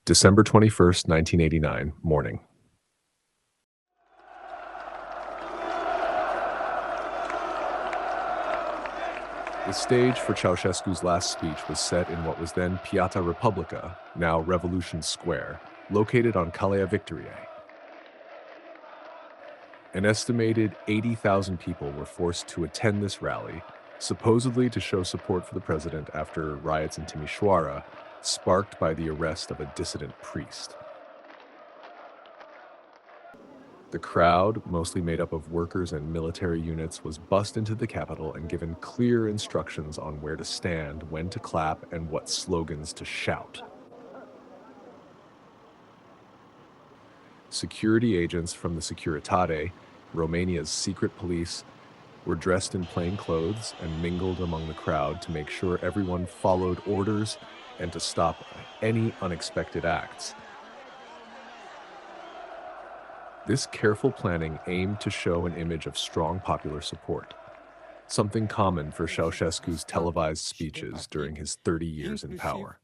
December 21st, 1989, morning. The stage for Ceausescu's last speech was set in what was then Piața Republica, now Revolution Square, located on Calea Victoriei. An estimated 80,000 people were forced to attend this rally, supposedly to show support for the president after riots in Timișoara, sparked by the arrest of a dissident priest. The crowd, mostly made up of workers and military units, was bussed into the capital and given clear instructions on where to stand, when to clap, and what slogans to shout. Security agents from the Securitate, Romania's secret police, were dressed in plain clothes and mingled among the crowd to make sure everyone followed orders and to stop any unexpected acts. This careful planning aimed to show an image of strong popular support, something common for Ceausescu's televised speeches during his 30 years in power.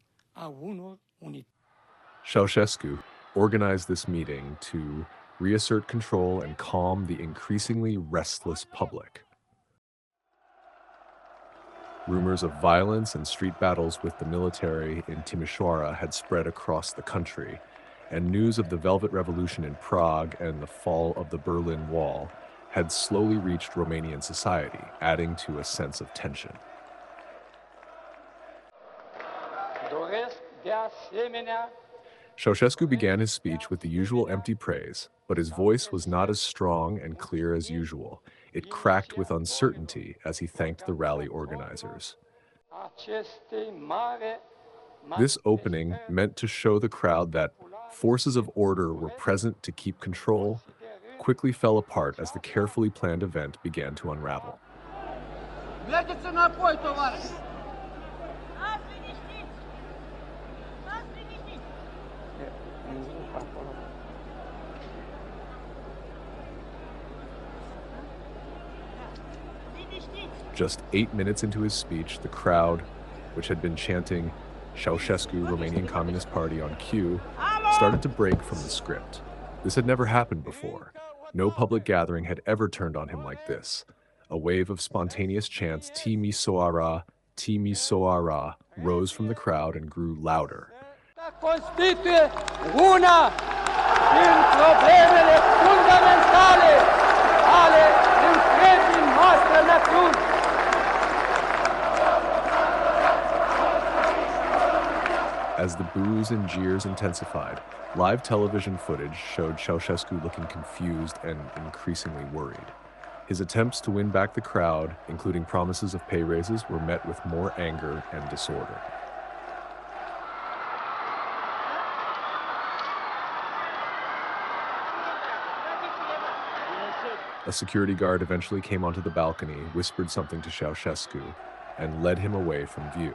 Ceausescu organized this meeting to reassert control and calm the increasingly restless public. Rumors of violence and street battles with the military in Timișoara had spread across the country, and news of the Velvet Revolution in Prague and the fall of the Berlin Wall had slowly reached Romanian society, adding to a sense of tension. Ceausescu began his speech with the usual empty praise, but his voice was not as strong and clear as usual. It cracked with uncertainty as he thanked the rally organizers. This opening meant to show the crowd that forces of order were present to keep control, quickly fell apart as the carefully planned event began to unravel. Just 8 minutes into his speech, the crowd, which had been chanting Ceausescu, Romanian Communist Party on cue, started to break from the script. This had never happened before. No public gathering had ever turned on him like this. A wave of spontaneous chants, Timișoara, Timișoara, rose from the crowd and grew louder. Constituie una din problemele fundamentale ale întregii noastre națiuni. As the boos and jeers intensified, live television footage showed Ceausescu looking confused and increasingly worried. His attempts to win back the crowd, including promises of pay raises, were met with more anger and disorder. A security guard eventually came onto the balcony, whispered something to Ceausescu, and led him away from view.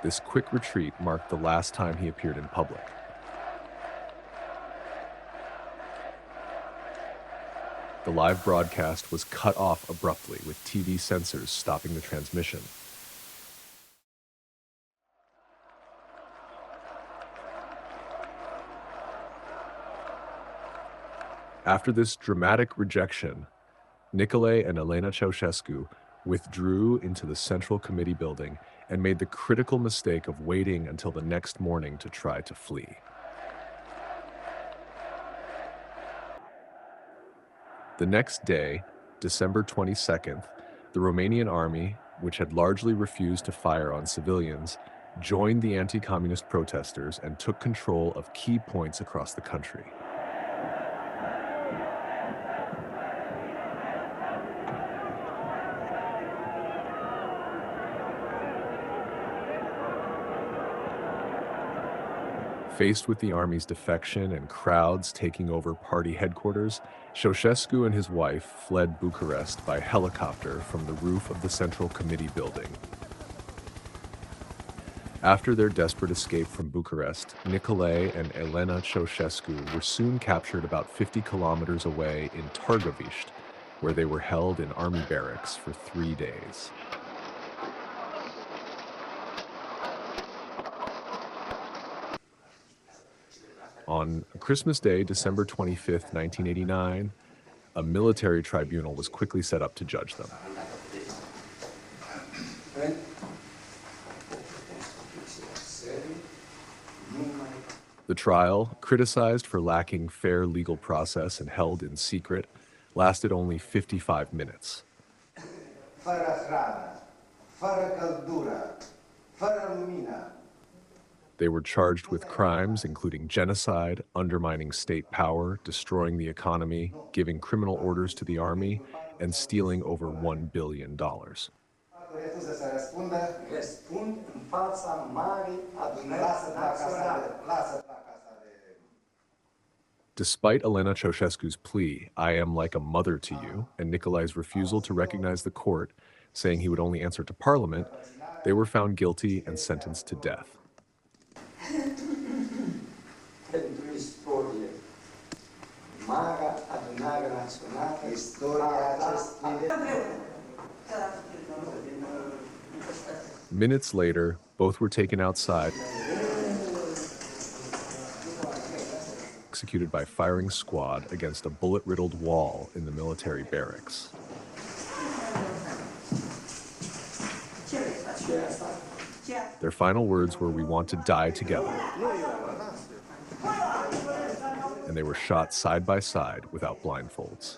This quick retreat marked the last time he appeared in public. The live broadcast was cut off abruptly, with TV censors stopping the transmission. After this dramatic rejection, Nicolae and Elena Ceausescu withdrew into the Central Committee building and made the critical mistake of waiting until the next morning to try to flee. The next day, December 22nd, the Romanian army, which had largely refused to fire on civilians, joined the anti-communist protesters and took control of key points across the country. Faced with the army's defection and crowds taking over party headquarters, Ceausescu and his wife fled Bucharest by helicopter from the roof of the Central Committee building. After their desperate escape from Bucharest, Nicolae and Elena Ceausescu were soon captured about 50 kilometers away in Târgoviște, where they were held in army barracks for 3 days. On Christmas Day, December 25th, 1989, a military tribunal was quickly set up to judge them. The trial, criticized for lacking fair legal process and held in secret, lasted only 55 minutes. They were charged with crimes including genocide, undermining state power, destroying the economy, giving criminal orders to the army, and stealing over $1 billion. Despite Elena Ceausescu's plea, "I am like a mother to you," and Nicolai's refusal to recognize the court, saying he would only answer to parliament, they were found guilty and sentenced to death. Minutes later, both were taken outside, executed by firing squad against a bullet-riddled wall in the military barracks. Their final words were, "We want to die together." And they were shot side by side without blindfolds.